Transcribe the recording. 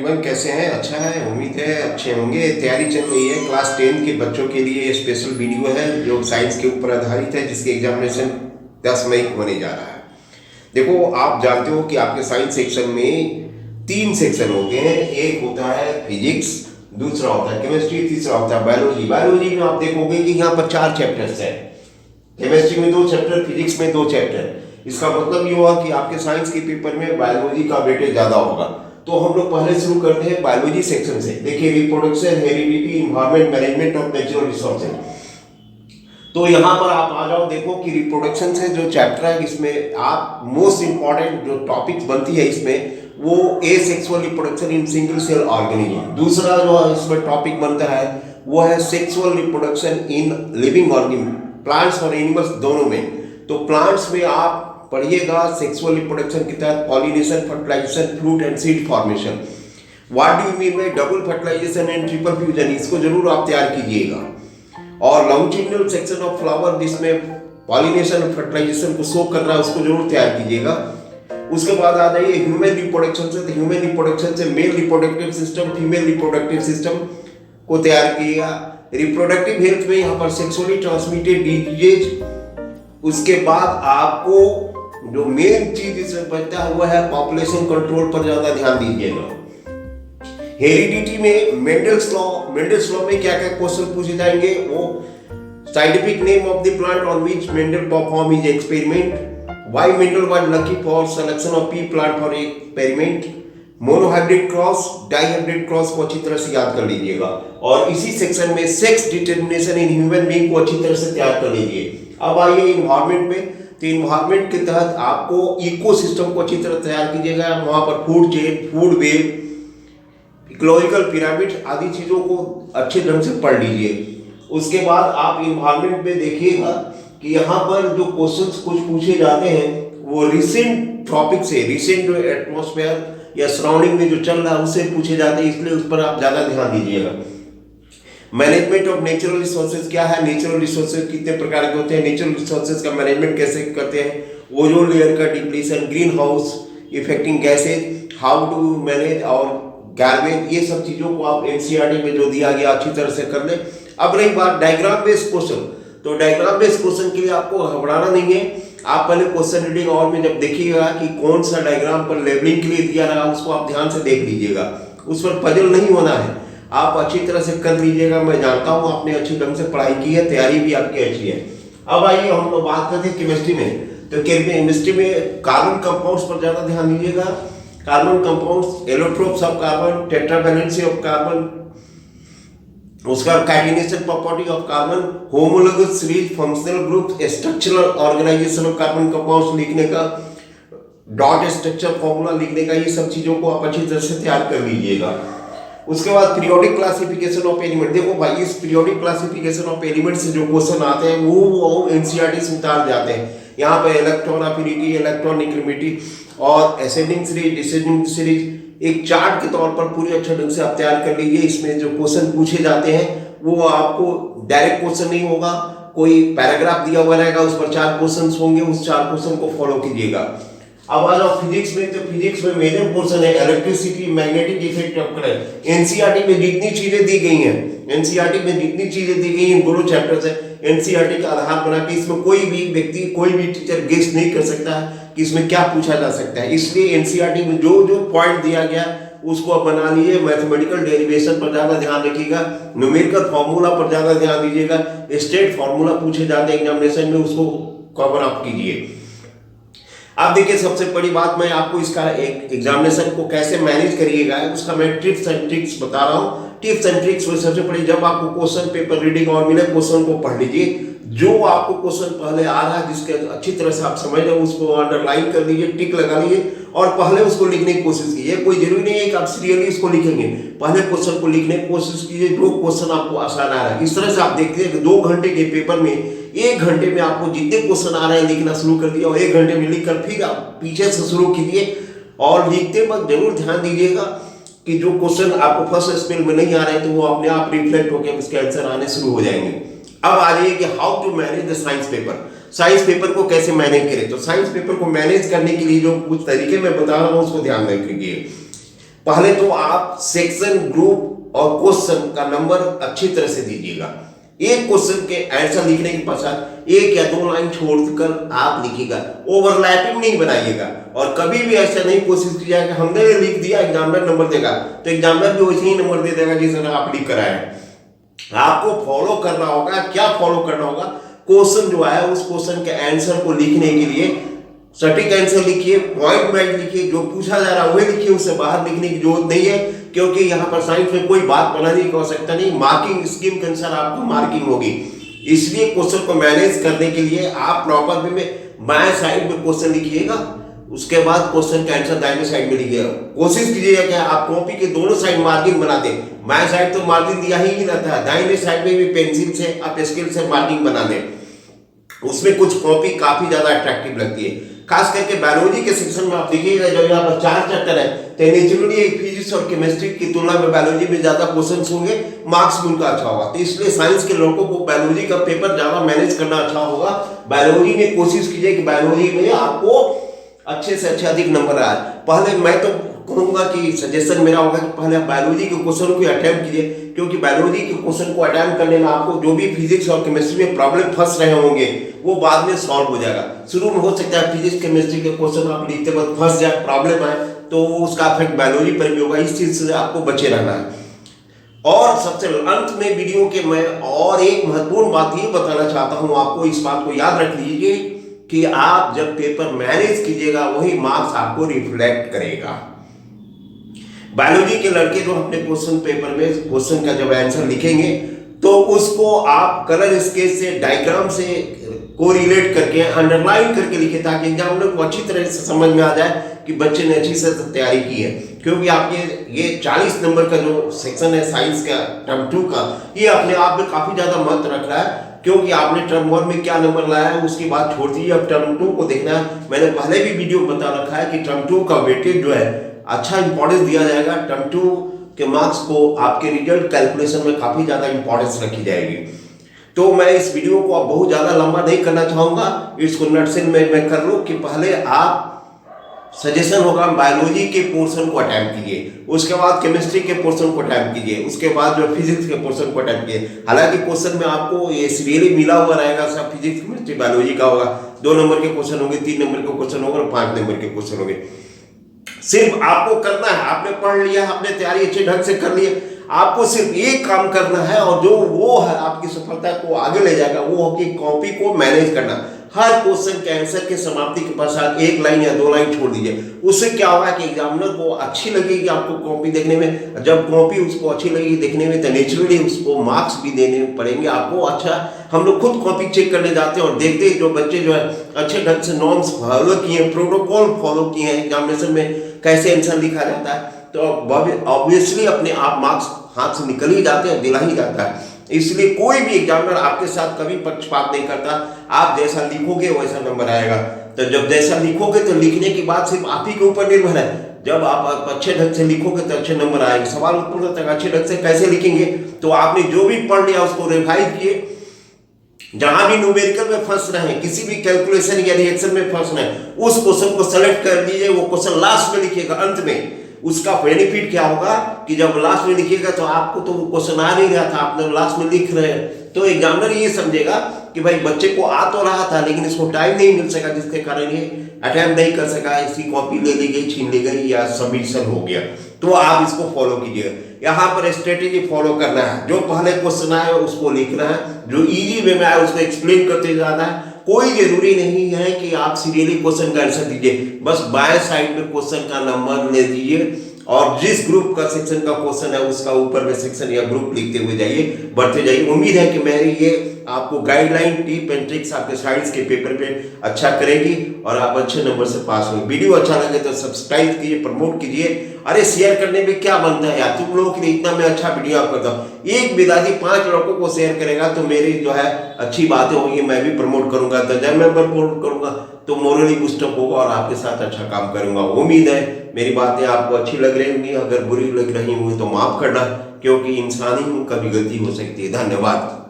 Everyone, कैसे हैं? अच्छा है, उम्मीद है अच्छे होंगे। तैयारी चल रही है क्लास 10 के बच्चों के लिए। स्पेशल वीडियो है जो साइंस के ऊपर आधारित है, जिसके एग्जामिनेशन 10 मई को होने जा रहा है। देखो, आप जानते हो कि आपके साइंस सेक्शन में 3 सेक्शन होते हैं। एक होता है फिजिक्स, दूसरा होता है केमिस्ट्री, तीसरा होता है बायोलॉजी। बायोलॉजी में आप देखोगे कि यहाँ पर 4 चैप्टर्स हैं। केमिस्ट्री में 2 चैप्टर, फिजिक्स में 2 चैप्टर। इसका मतलब ये हुआ कि आपके साइंस के पेपर में बायोलॉजी का वेटेज ज़्यादा होगा। तो हम लोग पहले शुरू करते हैं बायोलॉजी सेक्शन से। देखिए, reproduction, heredity, environment, management of natural resources. तो यहाँ पर आप आ जाओ, देखो कि रिप्रोडक्शन से जो चैप्टर है, इसमें आप मोस्ट इंपॉर्टेंट जो टॉपिक्स बनती है इसमें, वो asexual reproduction in single cell organism. दूसरा जो इसमें टॉपिक बनता है वो है sexual reproduction in living organism, plants और एनिमल्स दोनों में। तो प्लांट्स में आप पढ़िएगा सेक्सुअल रिप्रोडक्शन के तहत pollination, fertilization, fruit and seed formation. What do you mean by double fertilization and triple fusion, इसको जरूर आप तैयार कीजिएगा। और लॉन्जिट्यूडिनल सेक्शन ऑफ फ्लावर, जिसमें पॉलिनेशन और फर्टिलाइजेशन को शो कर रहा है, उसको जरूर तैयार कीजिएगा। उसके बाद आ जाइए ह्यूमन रिप्रोडक्शन से। ह्यूमन रिप्रोडक्शन से male reproductive system, female reproductive system को तैयार कीजिएगा। रिप्रोडक्टिव हेल्थ में यहाँ पर सेक्सुअली ट्रांसमिटेड डिजीज। उसके बाद आपको जो मेन चीज इसमें बचता है वो है पॉपुलेशन कंट्रोल पर ज्यादा ध्यान दीजिएगा। हेरिडिटी में मेंडल्स लॉ में क्या क्या क्वेश्चन पूछे जाएंगे, वो scientific name of the plant on which Mendel perform his experiment, why Mendel was lucky for selection of P plant for experiment, monohybrid cross, dihybrid cross को अच्छी तरह से याद कर लीजिएगा। और इसी सेक्शन में sex determination in human being को अच्छी तरह से तैयार कर लीजिए। अब आइए इन्वायरमेंट में। तो इन्वायरमेंट के तहत आपको इकोसिस्टम को अच्छी तरह तैयार कीजिएगा। वहां पर food chain, food web, ecological pyramid आदि चीजों को अच्छे ढंग से पढ़ लीजिए। उसके बाद आप इन्वायरमेंट में देखिएगा कि यहाँ पर जो क्वेश्चंस कुछ पूछे जाते हैं वो रिसेंट टॉपिक से, रिसेंट जो एटमॉस्फेयर या सराउंडिंग में जो चल रहा है उससे पूछे जाते हैं, इसलिए उस पर आप ज्यादा ध्यान दीजिएगा। मैनेजमेंट ऑफ नेचुरल रिसोर्सेज क्या है, नेचुरल रिसोर्सेज कितने प्रकार के होते हैं, नेचुरल रिसोर्सेज का मैनेजमेंट कैसे करते हैं, ओजोन लेयर का depletion, green house effecting gases, how to manage और गार्बेज, ये सब चीजों को आप एनसीईआरटी में जो दिया गया अच्छी तरह से कर ले। अब रही बात डायग्राम बेस्ड क्वेश्चन, तो डायग्राम बेस्ड क्वेश्चन के लिए आपको घबराना नहीं है। आप पहले क्वेश्चन रीडिंग और में जब देखिएगा कि कौन सा डायग्राम पर लेबलिंग के लिए दिया रहा, उसको आप ध्यान से देख लीजिएगा। उस पर पजल नहीं होना है, आप अच्छी तरह से कर लीजिएगा। मैं जानता हूं आपने अच्छी ढंग से पढ़ाई की है, तैयारी भी आपकी अच्छी है। अब आइए हम लोग बात करते हैं केमिस्ट्री में। तो केमिस्ट्री में कार्बन कंपाउंड्स पर ज्यादा ध्यान दीजिएगा। Carbon compounds, allotropes of carbon, tetravalency of carbon, उसका catenation property of carbon, homologous series, functional group, structural organization of carbon compounds लिखने का, डॉट स्ट्रक्चर फॉर्मूला लिखने का, ये सब चीजों को आप अच्छी तरह से तैयार कर लीजिएगा। उसके बाद पीरियोडिक क्लासिफिकेशन ऑफ एलिमेंट। देखो भाई, इस पीरियोडिक क्लासिफिकेशन ऑफ एलिमेंट से जो क्वेश्चन आते हैं वो एनसीईआरटी से उतार जाते हैं। यहाँ पे इलेक्ट्रॉन अफिनिटी, इलेक्ट्रॉन नेगेटिविटी और असेंडिंग सीरीज, डिसेंडिंग सीरीज एक चार्ट के तौर पर पूरे अच्छे ढंग से आप तैयार कर लीजिए। इसमें जो क्वेश्चन पूछे जाते हैं वो आपको डायरेक्ट क्वेश्चन नहीं होगा, कोई पैराग्राफ दिया हुआ रहेगा, उस पर 4 क्वेश्चन होंगे, उस 4 क्वेश्चन को फॉलो कीजिएगा। अब आ जाओ फिजिक्स में। तो फिजिक्स में मेजर पोर्शन है electricity, magnetic effect of current. NCERT में जितनी चीजें दी गई हैं, एनसीईआरटी में जितनी चीजें दी गई हैं, दोनों चैप्टर्स है, एनसीईआरटी का आधार बना के इसमें कोई भी व्यक्ति, कोई भी टीचर गेस नहीं कर सकता है कि इसमें क्या पूछा जा सकता है। इसलिए एनसीईआरटी में जो जो पॉइंट दिया गया उसको आप बना लीजिए। मैथमेटिकल डेरिवेशन पर ज्यादा ध्यान रखिएगा, न्यूमेरिकल फॉर्मूला पर ज्यादा ध्यान दीजिएगा। स्टेट फॉर्मूला पूछे जाते हैं एग्जामिनेशन में, उसको कवर अप कीजिए। आप देखिए, सबसे बड़ी बात मैं आपको इसका एक एग्जामिनेशन को कैसे मैनेज करिएगा उसका मैं टिप्स एंड ट्रिक्स बता रहा हूँ। टिप्स एंड ट्रिक्स में सबसे पहले, जब आपको क्वेश्चन पेपर रीडिंग और मिले, क्वेश्चन को पढ़ लीजिए। जो आपको क्वेश्चन पहले आ रहा है, जिसके अच्छी तरह से आप समझ रहे हो, उसको अंडरलाइन कर लीजिए, टिक लगा लीजिए और पहले उसको लिखने की कोशिश कीजिए। कोई जरूरी नहीं है कि आप सीरियली इसको लिखेंगे, पहले क्वेश्चन को लिखने की कोशिश कीजिए जो क्वेश्चन आपको आसान आ रहा है। इस तरह से आप देखते हैं 2 घंटे के पेपर में 1 घंटे में आपको जितने क्वेश्चन आ रहे हैं लिखना शुरू कर दिया और 1 घंटे में लिखकर फिर आप पीछे से शुरू कीजिए। और लिखते वक्त जरूर ध्यान दीजिएगा कि जो क्वेश्चन आपको फर्स्ट स्पेल में नहीं आ रहे हैं तो वो अपने आप रिफ्लेक्ट होकर उसके आंसर आने शुरू हो जाएंगे। अब आ जाइए कि how to manage the science paper. Science paper को कैसे मैनेज करें। तो साइंस पेपर को मैनेज करने के लिए जो कुछ तरीके मैं बता रहा हूँ उसको ध्यान रखिए। पहले तो आप सेक्शन, ग्रुप और क्वेश्चन का नंबर अच्छी तरह से दीजिएगा। एक क्वेश्चन के आंसर लिखने के पश्चात 1 या 2 लाइन छोड़कर आप लिखिएगा, ओवरलैपिंग नहीं बनाइएगा। और कभी भी ऐसा नहीं कोशिश कीजिएगा कि हमने लिख दिया एग्जामिनर नंबर देगा, तो एग्जामिनर भी वैसे ही नंबर दे देगा जिस तरह आप लिख कर आए हैं। आपको फॉलो करना होगा। क्या फॉलो करना होगा? क्वेश्चन जो है उस क्वेश्चन के आंसर को लिखने के लिए सटीक आंसर लिखिए, पॉइंट वाइज लिखिए, जो पूछा जा रहा है वही लिखिए, उससे बाहर लिखने की जरूरत नहीं है, क्योंकि यहाँ पर साइंस में कोई बात बनाने की आवश्यकता नहीं। मार्किंग स्कीम के अनुसार आपको मार्किंग होगी। इसलिए क्वेश्चन को मैनेज करने के लिए आप प्रॉपर वे में बाएं साइड में क्वेश्चन लिखिएगा, उसके बाद क्वेश्चन का आंसर दाहिने साइड में लिखिएगा। कोशिश कीजिएगा कि आप कॉपी के दोनों साइड मार्किंग बना दें। बाएं साइड तो मार्किंग दिया ही नहीं रहता है, दाहिने साइड में भी पेंसिल से आप स्केल से मार्किंग बना दें। उसमें कुछ कॉपी काफी ज्यादा अट्रैक्टिव लगती है। खास करके बायोलॉजी के सेक्शन में आप देखिएगा, जो यहाँ पर 4 चैप्टर है, तो नेचुरली फिजिक्स और केमिस्ट्री की तुलना में बायोलॉजी में ज्यादा क्वेश्चंस होंगे, मार्क्स भी उनका अच्छा होगा। तो इसलिए साइंस के लड़कों को बायोलॉजी का पेपर ज्यादा मैनेज करना अच्छा होगा। बायोलॉजी में कोशिश कीजिए कि बायोलॉजी में आपको अच्छे से अच्छे अधिक नंबर आए। पहले मैं तो कहूंगा कि सजेशन मेरा होगा कि पहले आप बायोलॉजी के क्वेश्चन को अटेम्प्ट कीजिए, क्योंकि बायोलॉजी के क्वेश्चन को अटेम्प्ट करने में आपको जो भी फिजिक्स और केमिस्ट्री में प्रॉब्लम फंस रहे होंगे वो बाद में सॉल्व हो जाएगा। शुरू में हो सकता है फिजिक्स केमिस्ट्री के क्वेश्चन आप लिखते वक्त फंस जाए, प्रॉब्लम आए, तो उसका इफेक्ट बायोलॉजी पर भी होगा। इस चीज से आपको बचे रहना है। और सबसे अंत में वीडियो के मैं और एक महत्वपूर्ण बात ये बताना चाहता हूं आपको, इस बात को याद रख लीजिए कि आप जब पेपर मैनेज कीजिएगा वही मार्क्स आपको रिफ्लेक्ट करेगा। बायोलॉजी के लड़के जो अपने क्वेश्चन पेपर में क्वेश्चन का जब आंसर लिखेंगे तो उसको आप कलर स्केच से, डायग्राम से कोरिलेट करके, अंडरलाइन करके लिखे, ताकि एग्जामिनर को अच्छी तरह से समझ में आ जाए कि बच्चे ने अच्छी से तैयारी की है। क्योंकि आपके ये 40 नंबर का जो सेक्शन है साइंस का टर्म 2 का, ये अपने आप में काफी ज्यादा महत्व रख रहा है। क्योंकि आपने टर्म 1 में क्या नंबर लाया है उसकी बात छोड़ दीजिए, अब टर्म 2 को देखना है। मैंने पहले भी वीडियो में बता रखा है कि टर्म 2 का वेटेज जो है अच्छा इंपॉर्टेंस दिया जाएगा। टर्म 2 के मार्क्स को आपके रिजल्ट कैलकुलेशन में काफी ज्यादा इंपॉर्टेंस रखी जाएगी। तो मैं इस वीडियो को अब बहुत ज्यादा लंबा नहीं करना चाहूंगा, इसको नटसेल में मैं कर लूं कि पहले आप सजेशन होगा बायोलॉजी के पोर्शन को अटेम्प्ट कीजिए, उसके बाद केमिस्ट्री के पोर्शन को अटेम्प्ट कीजिए, उसके बाद जो फिजिक्स के पोर्शन को अटेम्प्ट कीजिए। हालांकि क्वेश्चन में आपको ये सीरियली मिला हुआ रहेगा, सब फिजिक्स केमिस्ट्री बायोलॉजी का होगा। 2 नंबर के क्वेश्चन होंगे, 3 नंबर के क्वेश्चन होंगे और 5 नंबर के क्वेश्चन होंगे। सिर्फ आपको करना है, आपने पढ़ लिया, आपने तैयारी अच्छे ढंग से कर ली, आपको सिर्फ एक काम करना है और जो वो है आपकी सफलता को आगे ले जाएगा, वो है कि कॉपी को मैनेज करना। हर क्वेश्चन के आंसर के समाप्ति के पश्चात 1 लाइन या 2 लाइन छोड़ दीजिए। उससे क्या होगा कि एग्जामिनर को अच्छी लगेगी आपको कॉपी देखने में। जब कॉपी उसको अच्छी लगेगी देखने में तो नेचुरली उसको मार्क्स भी देने पड़ेंगे आपको। अच्छा, हम लोग खुद कॉपी चेक करने जाते हैं और देखते हैं जो बच्चे जो है अच्छे ढंग से नॉर्म्स फॉलो किए, प्रोटोकॉल फॉलो किए हैं, एग्जामिनेशन में कैसे आंसर लिखा जाता है, तो ऑब्वियसली अपने आप मार्क्स हाथ से निकल ही जाते हैं, दिला ही जाता है। इसलिए कोई भी एग्जामिनर आपके साथ कभी पक्षपात नहीं करता। आप जैसा लिखोगे वैसा नंबर आएगा। तो जब जैसा लिखोगे तो लिखने की बात सिर्फ आप ही के ऊपर निर्भर है। जब आप अच्छे ढंग से लिखोगे तो अच्छे नंबर आएंगे। सवाल उत्तर तक अच्छे ढंग से कैसे लिखेंगे, तो आपने जो भी पढ़ लिया उसको रिवाइज किए। जहां भी न्यूमेरिकल में फंस रहे हैं, किसी भी कैलकुलेशन या रिएक्शन में फंस रहे हैं, उस क्वेश्चन को सेलेक्ट कर लीजिए। वो क्वेश्चन लास्ट में लिखिएगा, अंत में। उसका बेनिफिट क्या होगा कि जब लास्ट में लिखिएगा तो आपको तो वो क्वेश्चन आ नहीं रहा था, आपने लास्ट में लिख रहे हैं, तो एग्जामिनर ये समझेगा कि भाई बच्चे को आ तो रहा था लेकिन इसको टाइम नहीं मिल सका, जिसके कारण ये अटेम्प्ट नहीं कर सका, इसकी कॉपी ले ली गई, छीन ली गई या सबमिशन हो गया। तो आप इसको फॉलो कीजिएगा। यहाँ पर स्ट्रेटेजी फॉलो करना है। जो पहले क्वेश्चन आए उसको लिखना है, जो इजी वे में आए उसको एक्सप्लेन करते जाना है। कोई जरूरी नहीं है कि आप सीरियली क्वेश्चन का आंसर दीजिए, बस बाएं साइड में क्वेश्चन का नंबर ले दीजिए और जिस ग्रुप का सेक्शन का क्वेश्चन है उसका ऊपर में सेक्शन या ग्रुप लिखते हुए जाइए, बढ़ते जाइए। उम्मीद है कि मेरी ये आपको गाइडलाइन, टिप एंड ट्रिक्स आपके साइंस के पेपर पे अच्छा करेगी और आप अच्छे नंबर से पास होंगे। वीडियो अच्छा लगे तो सब्सक्राइब कीजिए, प्रमोट कीजिए। अरे शेयर करने में क्या बनता है यार, तुम लोगों के लिए इतना मैं अच्छा वीडियो आप करता हूँ। एक विदादी 5 लोगों को शेयर करेगा तो मेरी जो है अच्छी बातें होंगी, मैं भी प्रमोट करूंगा, तो जब मैं प्रमोट करूंगा तो मोरली बूस्टअप होगा और आपके साथ अच्छा काम करूंगा। उम्मीद है मेरी बातें आपको अच्छी लग रही होंगी। अगर बुरी लग रही हुई तो माफ करना, क्योंकि इंसान ही हूं, कभी गलती हो सकती है। धन्यवाद।